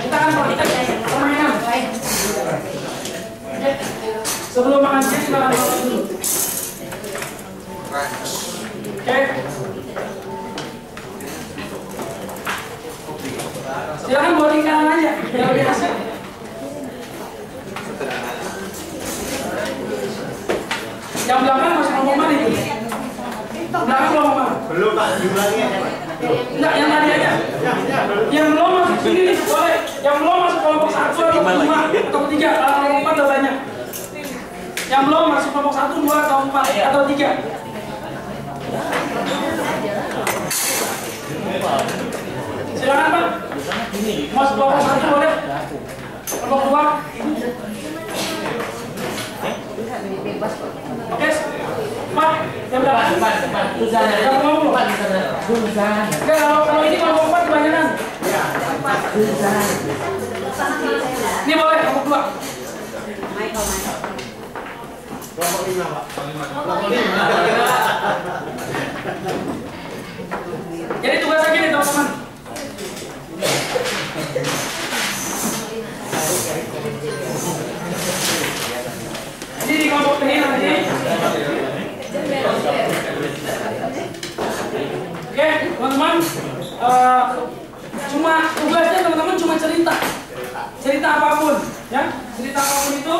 kita akan praktek permainan. Oke. Sebelum makan siang kita akan makan dulu. Oke. Silakan boarding kanan aja, biar lebih asik. Yang belakang masih ngomong mana itu? Belakang belum ngomong. Belum Pak, jumlahnya. Enggak, yang tadi aja. Yang belum masuk sini nih, boleh. Yang belum masuk kelompok 1 atau 2 atau 3, kalau kelompok 4 udah banyak. Yang belum masuk kelompok 1, 2 atau 4 atau 3. Silakan Pak. Masuk kelompok 1 boleh. Kelompok 2. Oke, Pak, yang berapa? Kalau ini kelompok 4 kebanyakan. Ini boleh, kelompok 2. Kelompok 5 Pak. Kelompok 5. Jadi tugas lagi nih teman-teman. Jadi di kelompok ini nanti. Oke, teman-teman. Cuma tugasnya teman-teman cuma cerita apapun, ya. Cerita apapun itu.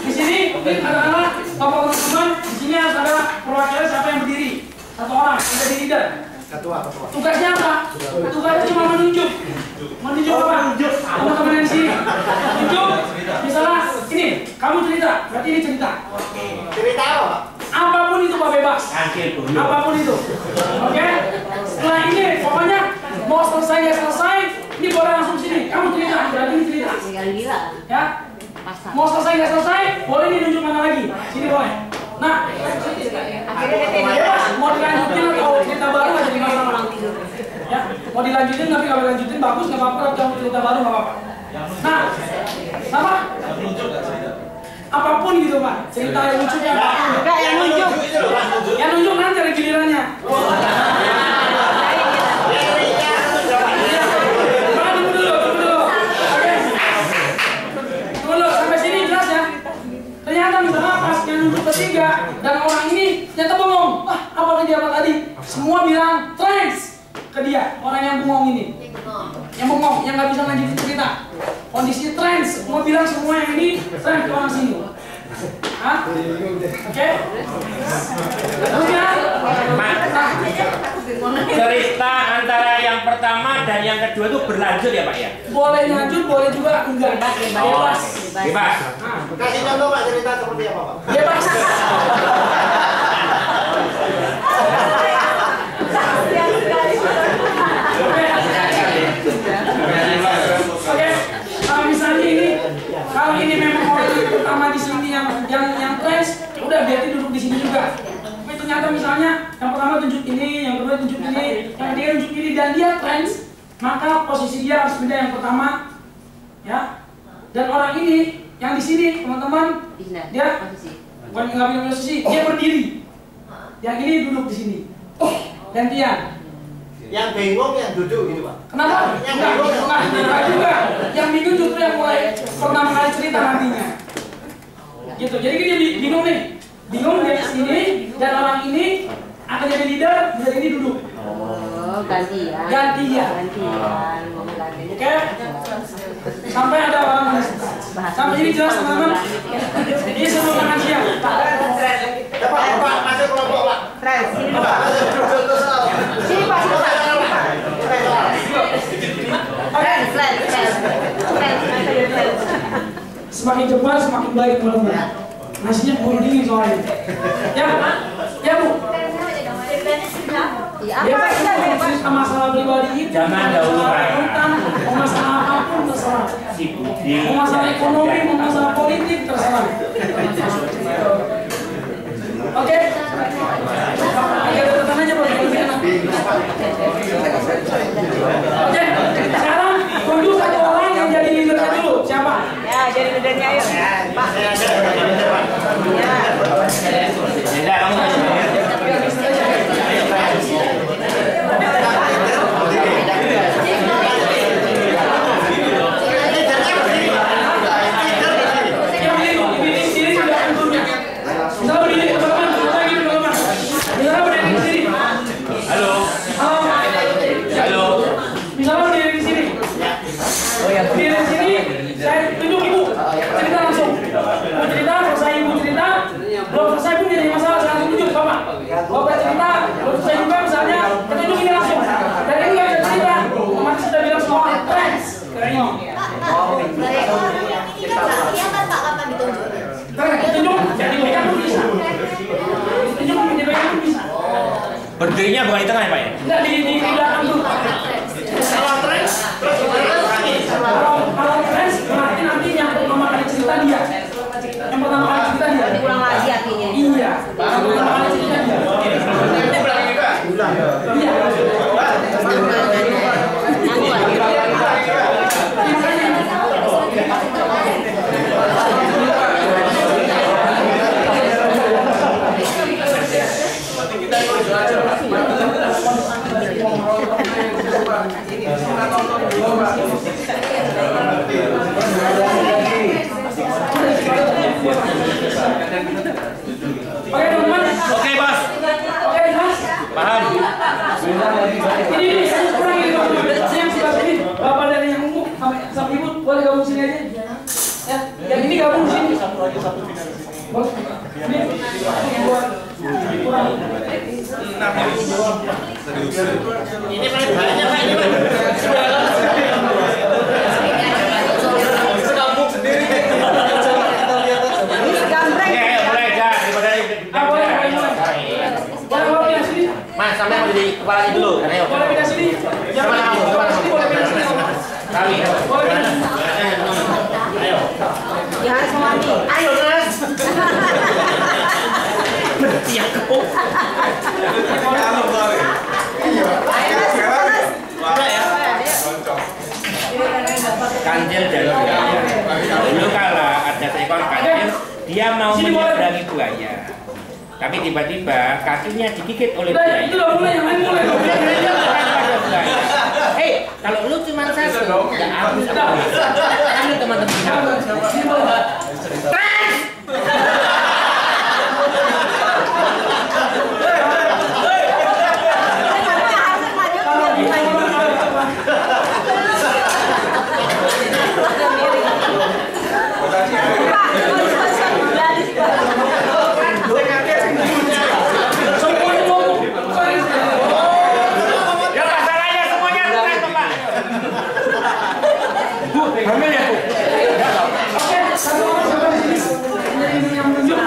Di sini mungkin katakanlah kelompok teman-teman. Di sini harus ada perwakilan siapa yang berdiri. 1 orang yang jadi leader. Ketua. Tugasnya apa? Tugasnya cuma menunjuk apa? Teman-teman yang di sini. Tunjuk. Misalnya ini, kamu cerita. Berarti ini cerita. Cerita apa? Apapun itu Pak, bebas. Apapun itu. Oke? Setelah ini pokoknya mau selesai nggak selesai, ini boleh langsung sini. Kamu cerita. Berarti ini cerita. Ya? Mau selesai nggak selesai, boleh ditunjuk mana lagi. Sini boleh. Nah, bebas. Mau dilanjutin atau cerita baru aja di masalah. Ya, mau dilanjutin tapi kalau dilanjutin bagus nggak apa-apa, tapi kalau cerita baru nggak apa-apa. Nah, sama? Apapun gitu Pak, cerita yang lucu ya Pak. Enggak, yang nunjuk. Yang nunjuk nanti ada gilirannya. Sampai sini jelas ya. Ternyata misalnya pas yang nunjuk ketiga dan orang ini ternyata bengong. Apa kejadian tadi? Semua bilang trans ke dia, orang yang bengong ini. Yang bengong, yang nggak bisa lanjutin cerita. Kondisi trans, semua bilang semua yang ini trans ke orang sini. Hah? Oke? Cerita antara yang pertama dan yang kedua itu berlanjut ya Pak ya? Boleh lanjut, boleh juga enggak. Bebas. Bebas. Kasih contoh Pak, cerita seperti apa Pak? Bebas. Oke, misalnya ini, kalau ini memang orang yang pertama di sini yang trans, udah berarti duduk di sini juga. Tapi ternyata misalnya yang pertama tunjuk ini, yang kedua tunjuk ini, yang ketiga tunjuk ini dan dia trans, maka posisi dia harus beda yang pertama, ya. Dan orang ini yang di sini teman-teman, dia bukan nggak punya posisi, dia berdiri. Yang ini duduk di sini. Gantian. Yang bingung yang duduk gitu Pak. Kenapa? Enggak juga. Yang bingung justru yang mulai pertama kali cerita nantinya. Gitu. Jadi dia bingung nih. Bingung dia di sini dan orang ini akan jadi leader, dan ini duduk. Oh, gantian. Gantian. Oke? Sampai ada orang sampai ini jelas teman-teman. Ini sebelum makan siang. Pak, masuk kelompok Pak. Trans. Pak, Sini Pak, sini Pak. Semakin cepat semakin baik teman-teman. Nasinya buru dingin soalnya. Ya Bu. Bebas cerita masalah pribadi itu. Jangan dahulu tentang masalah apapun terserah. Mau masalah ekonomi, mau masalah politik terserah. Oke. Oke, tekan aja Pak. Oke, sekarang tunjuk satu orang yang jadi leadernya dulu. Siapa? Ya, jadi leadernya ayo. Pak. Ya, kamu berdirinya bukan di tengah ya Pak ya? Enggak di belakang tuh. Kalau trans, terus Kalau trans berarti nanti yang pertama kali cerita dia. Yang pertama kali cerita dia. Ulang lagi artinya. Iya. Yang pertama kali cerita dia. Iya. Oke teman-teman. Oke bos. Oke jelas. Paham. Ini saya kurang ini teman-teman. Yang sebelah sini bapak dari yang umum sama ibu boleh gabung sini aja. Ya, yang ini gabung sini. Bos. Ini buat kurang. ini paling banyak Pak ini Pak. Sekampung sendiri. Gambreng. Oke, ayo mulai dah daripada Boleh pindah sini. Mas, sampai mau jadi kepala dulu. Ayo. Boleh pindah sini. Jangan sini boleh pindah sini. Kami. Boleh pindah sini. Ayo. Ya harus mandi. Ayo, Mas. Iya, kok. Kancil dan buaya. Dulu kala ada seekor kancil, dia mau menyeberangi buaya. Tapi tiba-tiba kakinya digigit oleh Itu buaya. udah mulai, yang lain mulai. Hei, kalau lu cuma satu, nggak habis. Kami teman-teman kamu. Ya masalahnya semuanya tren, Pak. Bu, hamil ya, Bu? Oke, satu orang sampai di sini. Ini yang menunjuk.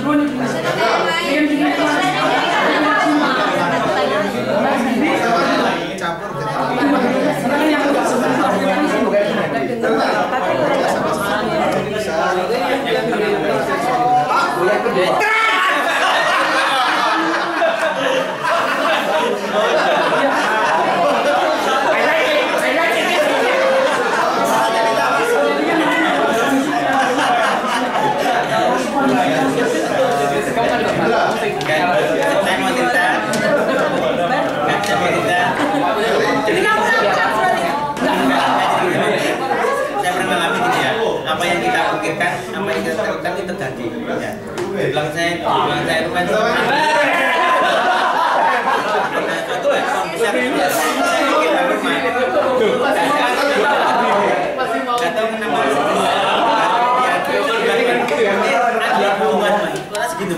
Boleh, apa yang kita pikirkan, apa yang kita lakukan itu terjadi. Ya. Bilang saya bukan atau kenapa segitu.